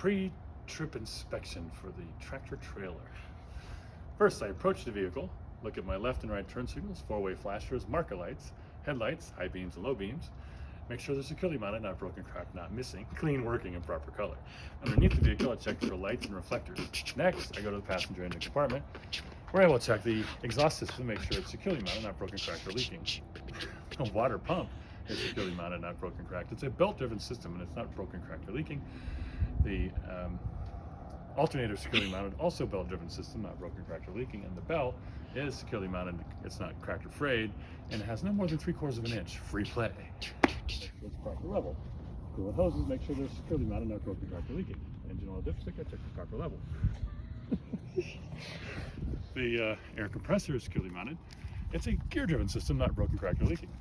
Pre-trip inspection for the tractor trailer. First, I approach the vehicle, look at my left and right turn signals, four-way flashers, marker lights, headlights, high beams and low beams. Make sure they're securely mounted, not broken, cracked, not missing, clean, working, and proper color. Underneath the vehicle, I check for lights and reflectors. Next, I go to the passenger engine compartment, where I will check the exhaust system, make sure it's securely mounted, not broken, cracked, or leaking. A water pump is securely mounted, not broken, cracked. It's a belt-driven system, and it's not broken, cracked, or leaking. The alternator is securely mounted, also belt-driven system, not broken, cracked, or leaking, and the belt is securely mounted, it's not cracked or frayed, and it has no more than 3/4 of an inch. Free play. It's proper level. Coolant hoses, make sure they're securely mounted, not broken, cracked, or leaking. Engine oil dipstick, I check for proper level. The air compressor is securely mounted. It's a gear-driven system, not broken, cracked, or leaking.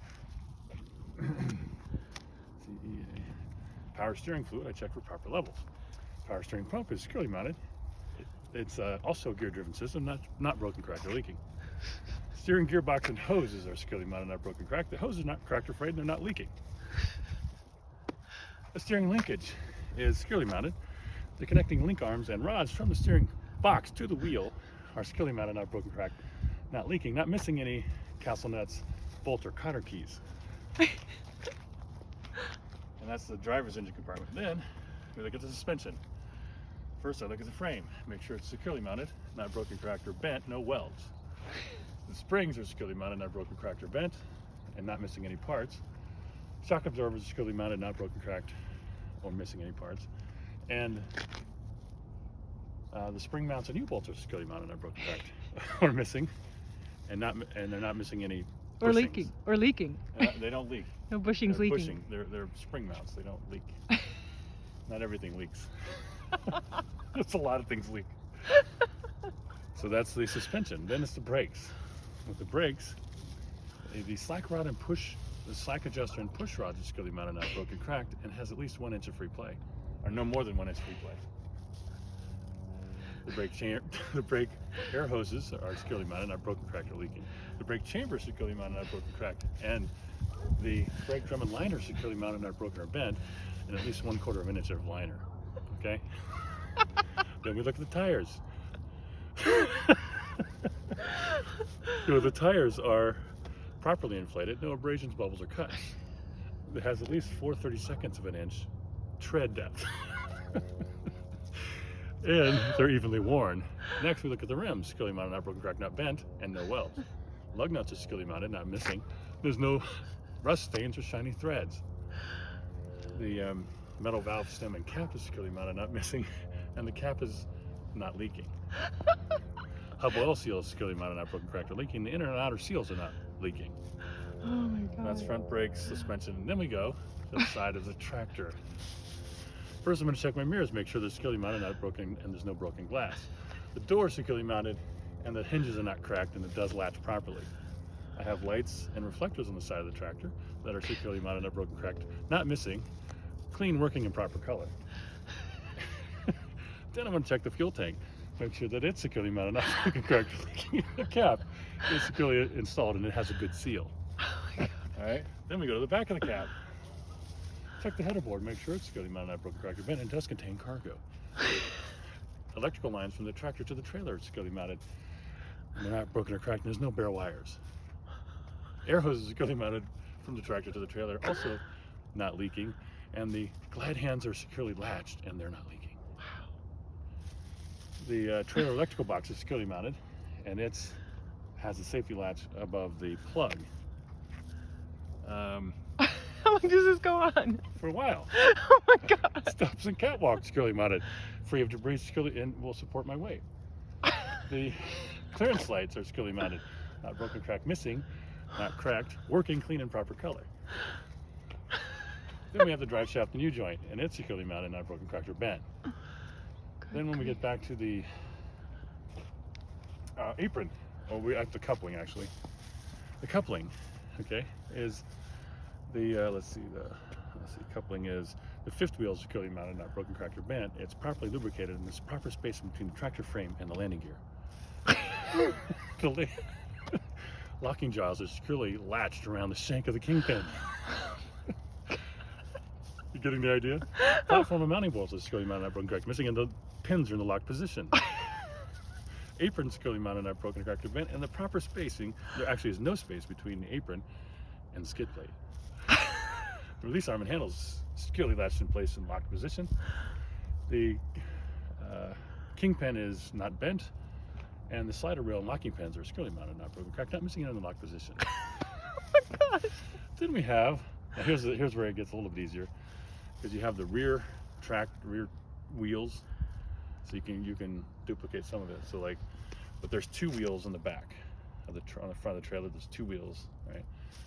Power steering fluid, I check for proper levels. Power steering pump is securely mounted. It's also a gear-driven system, not broken, cracked, or leaking. Steering gearbox and hoses are securely mounted, not broken, cracked. The hose is not cracked or frayed, and they're not leaking. The steering linkage is securely mounted. The connecting link arms and rods from the steering box to the wheel are securely mounted, not broken, cracked, not leaking, not missing any castle nuts, bolt, or cotter keys. And that's the driver's engine compartment. Then we look at the suspension. First, I look at the frame, make sure it's securely mounted, not broken, cracked, or bent, no welds. The springs are securely mounted, not broken, cracked, or bent, and not missing any parts. Shock absorbers are securely mounted, not broken, cracked, or missing any parts. And the spring mounts and U-bolts are securely mounted, not broken, cracked, or missing, and they're not missing any bushings. Or leaking. They don't leak. No bushings leaking. They're spring mounts. They don't leak. Not everything leaks. There's a lot of things leak. So that's the suspension. Then it's the brakes. With the brakes, the slack rod and the slack adjuster and push rods are securely mounted, not broken, cracked, and has at least 1 inch of free play, or no more than 1 inch free play. The brake air hoses are securely mounted, not broken, cracked, or leaking. The brake chamber is securely mounted, not broken, cracked, and the brake drum and liner is securely mounted, not broken or bent, and at least 1/4 of an inch of liner. Okay. Then we look at the tires. The tires are properly inflated, no abrasions, bubbles, or cuts. It has at least 4/32 of an inch tread depth. And they're evenly worn. Next, we look at the rims, securely mounted, not broken, cracked, not bent, and no welds. Lug nuts are securely mounted, not missing. There's no rust stains or shiny threads. The metal valve stem and cap is securely mounted, not missing, and the cap is not leaking. Hub oil seal is securely mounted, not broken, cracked, or leaking. The inner and outer seals are not leaking. Oh my God. That's front brakes, suspension, and then we go to the side of the tractor. First, I'm going to check my mirrors, make sure they're securely mounted, not broken, and there's no broken glass. The door is securely mounted, and the hinges are not cracked, and it does latch properly. I have lights and reflectors on the side of the tractor that are securely mounted, not broken, cracked, not missing, clean, working, and proper color. Then I'm going to check the fuel tank, make sure that it's securely mounted, not broken, cracked, or leaking. The cap is securely installed, and it has a good seal. All right. Then we go to the back of the cab. Check the header board, make sure it's securely mounted, not broken, cracked, or bent, and does contain cargo. Electrical lines from the tractor to the trailer are securely mounted, and they're not broken or cracked, and there's no bare wires. Air hoses are securely mounted from the tractor to the trailer, also not leaking, and the glide hands are securely latched, and they're not leaking. Wow. The trailer electrical box is securely mounted, and it has a safety latch above the plug. How long does this go on? For a while. Oh my God. Steps and catwalk securely mounted, free of debris, securely, and will support my weight. The clearance lights are securely mounted, not broken, cracked, missing, not cracked, working, clean, and proper color. Then we have the drive shaft and U-joint, and it's securely mounted, not broken, cracked, or bent. Then when we get back to the apron, or we have the coupling actually. The coupling, okay, is the coupling is the fifth wheel is securely mounted, not broken, cracked, or bent. It's properly lubricated, and there's proper space between the tractor frame and the landing gear. The locking jaws are securely latched around the shank of the kingpin. Getting the idea? Platform and mounting bolts are securely mounted, not broken, cracked, missing, and the pins are in the locked position. Apron securely mounted, not broken, cracked, or bent, and the proper spacing. There actually is no space between the apron and the skid plate. The release arm and handles securely latched in place in locked position. The kingpin is not bent, and the slider rail and locking pins are securely mounted, not broken, cracked, not missing, and in the locked position. Oh my gosh. Then we have, now here's where it gets a little bit easier, because you have the rear wheels, so you can duplicate some of it. So like, but there's two wheels on the back of on the front of the trailer. There's two wheels, right?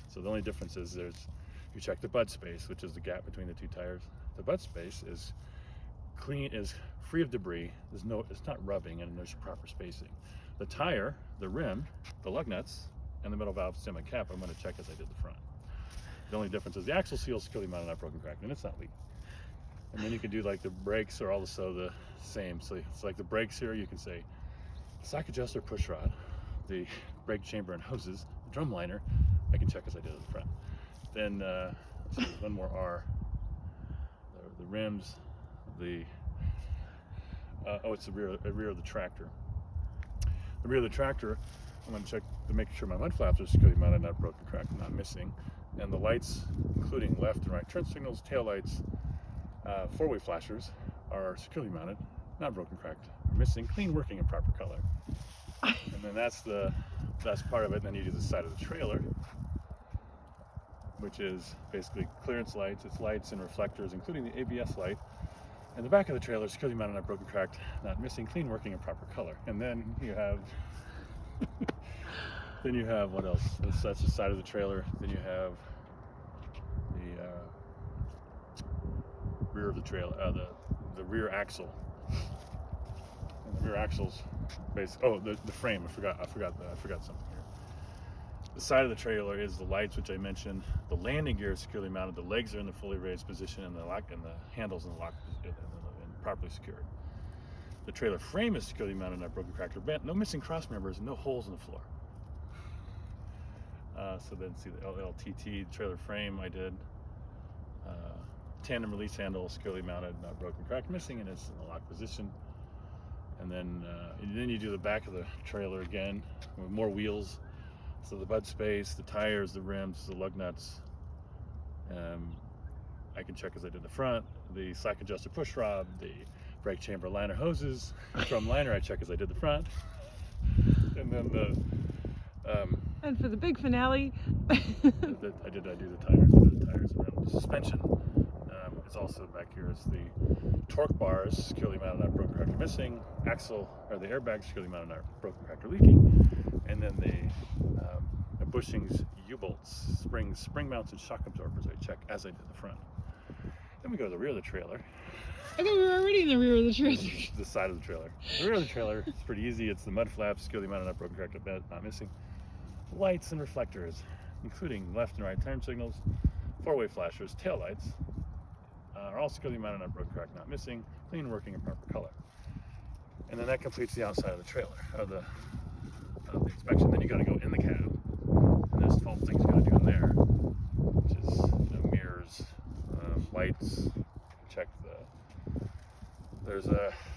So the only difference is you check the bud space, which is the gap between the two tires. The bud space is clean, is free of debris. It's not rubbing, and there's proper spacing. The tire, the rim, the lug nuts, and the middle valve stem and cap, I'm going to check as I did the front. The only difference is the axle seal is securely mounted, not broken, cracked, and it's not leaking. And then you can do like the brakes are also the same. So it's like the brakes here, you can say slack adjuster push rod, the brake chamber and hoses, the drum liner, I can check as I did at the front. Then let's see, one more R. The rims, it's the rear of the tractor. The rear of the tractor, I'm going to check to make sure my mud flaps are securely mounted, not broken, cracked, not missing. And the lights, including left and right turn signals, tail lights, four-way flashers, are securely mounted, not broken, cracked, or missing, clean, working, and proper color. And then that's part of it. And then you do the side of the trailer, which is basically clearance lights. It's lights and reflectors, including the ABS light. And the back of the trailer, securely mounted, not broken, cracked, not missing, clean, working, and proper color. And then you have, what else? That's the side of the trailer. Then you have the rear of the trailer, the rear axle. And the rear axle's the frame. I forgot something here. The side of the trailer is the lights, which I mentioned. The landing gear is securely mounted. The legs are in the fully raised position, and the handles in the lock and properly secured. The trailer frame is securely mounted, not broken, cracked, or bent. No missing cross members, and no holes in the floor. So then see the LLTT trailer frame I did. Tandem release handle, securely mounted, not broken, cracked, missing, and it's in the locked position. And then you do the back of the trailer again with more wheels. So the bud space, the tires, the rims, the lug nuts. I can check as I did the front. The slack adjuster push rod, the brake chamber liner hoses, drum liner I check as I did the front. And then And for the big finale, I do the tires around. The suspension is also back here. Is the torque bars securely mounted, not broken, cracked, or missing. Axle or the airbags securely mounted, not broken, cracked, or leaking. And then the bushings, U-bolts, springs, spring mounts, and shock absorbers I check as I did the front. Then we go to the rear of the trailer. I thought we were already in the rear of the trailer. The side of the trailer. The rear of the trailer, it's pretty easy. It's the mud flaps, securely mounted, not broken, cracked, or bent, not missing. Lights and reflectors, including left and right turn signals, four-way flashers, tail lights, are all securely mounted, not broken, cracked, not missing, clean, working, and proper color. And then that completes the outside of the trailer, of the inspection. Then you got to go in the cab, and there's 12 things you got to do in there, which is mirrors, lights. Check there's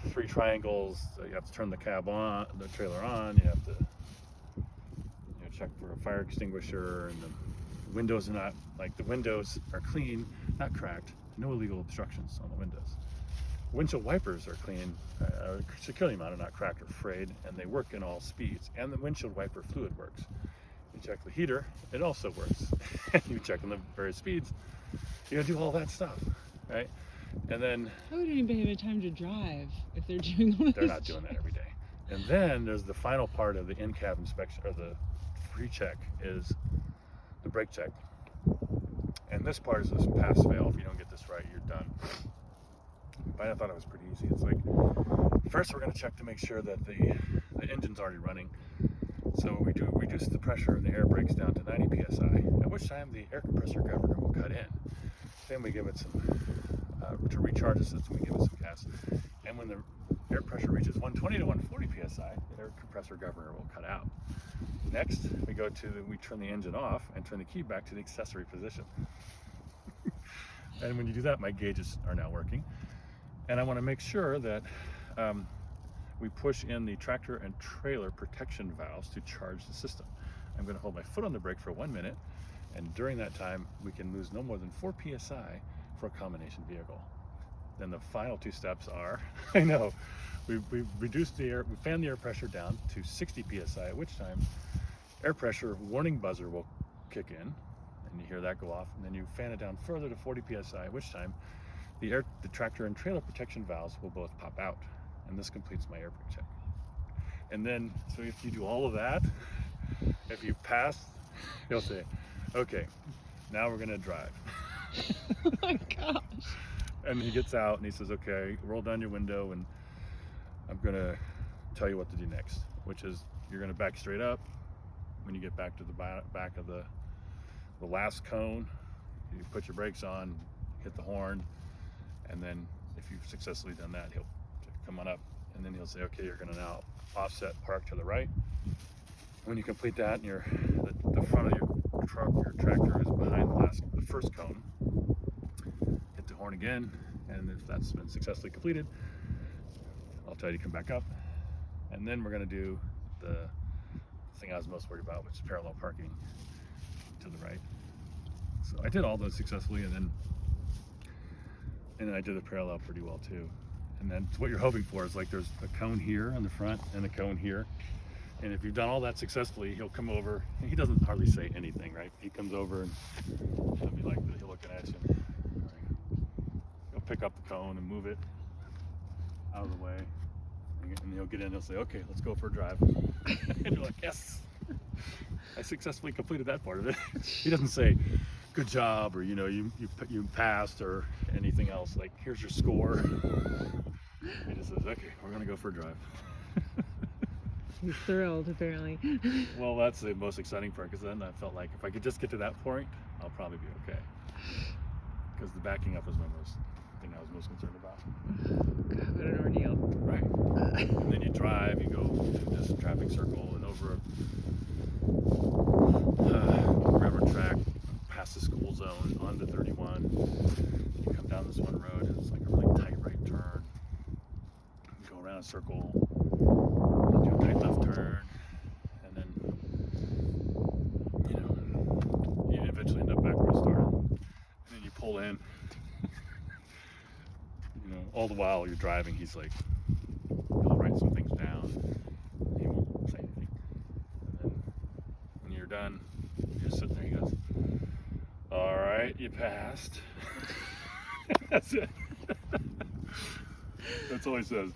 3 triangles. You have to turn the cab on, the trailer on. You have to check for a fire extinguisher, and the windows the windows are clean, not cracked. No illegal obstructions on the windows. Windshield wipers are clean, securely mounted, not cracked or frayed, and they work in all speeds. And the windshield wiper fluid works. You check the heater, it also works. You check on the various speeds. You gotta do all that stuff, right? And then how would anybody have time to drive if they're doing all this? They're not doing that every day. And then there's the final part of the in-cab inspection, or the pre-check, is the brake check. And this part is this pass-fail. If you don't get this right, you're done. But I thought it was pretty easy. It's like, first we're going to check to make sure that the engine's already running. So we reduce the pressure of the air brakes down to 90 psi, at which time the air compressor governor will cut in. Then we give it some, to recharge the system, we give it some gas. And when the air pressure reaches 120 to 140 psi, the air compressor governor will cut out. Next, we turn the engine off and turn the key back to the accessory position. And when you do that, my gauges are now working. And I want to make sure that we push in the tractor and trailer protection valves to charge the system. I'm going to hold my foot on the brake for 1 minute, and during that time we can lose no more than 4 psi for a combination vehicle. Then the final 2 steps are, I know, we reduced the air, we fan the air pressure down to 60 psi, at which time air pressure warning buzzer will kick in, and you hear that go off, and then you fan it down further to 40 psi, at which time the tractor and trailer protection valves will both pop out, and this completes my air brake check. And then, so if you do all of that, if you pass, he'll say, okay, now we're gonna drive. Oh my gosh. And he gets out and he says, okay, roll down your window and I'm gonna tell you what to do next, which is you're gonna back straight up. When you get back to the back of the last cone, you put your brakes on, hit the horn, and then if you've successfully done that, he'll come on up, and then he'll say, okay, you're gonna now offset park to the right. When you complete that, and the front of your truck, your tractor is behind the first cone, hit the horn again, and if that's been successfully completed, I'll tell you to come back up, and then we're gonna do the thing I was most worried about, which is parallel parking to the right. So I did all those successfully, and then I did the parallel pretty well too. And then what you're hoping for is like there's a cone here on the front and a cone here. And if you've done all that successfully, he'll come over. He doesn't hardly say anything, right? He comes over and he'll be like, he'll looking at you. He'll pick up the cone and move it out of the way. And he'll get in and he'll say, okay, let's go for a drive. And you're like, yes, I successfully completed that part of it. He doesn't say, good job, or you passed, or anything else. Like, here's your score. He just says, okay, we're gonna go for a drive. He's thrilled, apparently. Well, that's the most exciting part, because then I felt like if I could just get to that point, I'll probably be okay. Because the backing up was my thing I was most concerned about. God, what an ordeal. Right. And then you drive, you go through this traffic circle and over a railroad track, past the school zone, onto 31. You come down this one road, and it's like a really tight right turn. You go around a circle, do a tight left turn, and then you eventually end up back where you started. And then you pull in. All the while you're driving, he's like, he'll write some things down. He won't say anything. And then when you're done, you're sitting there. He goes, "All right, you passed." That's it. That's all he says.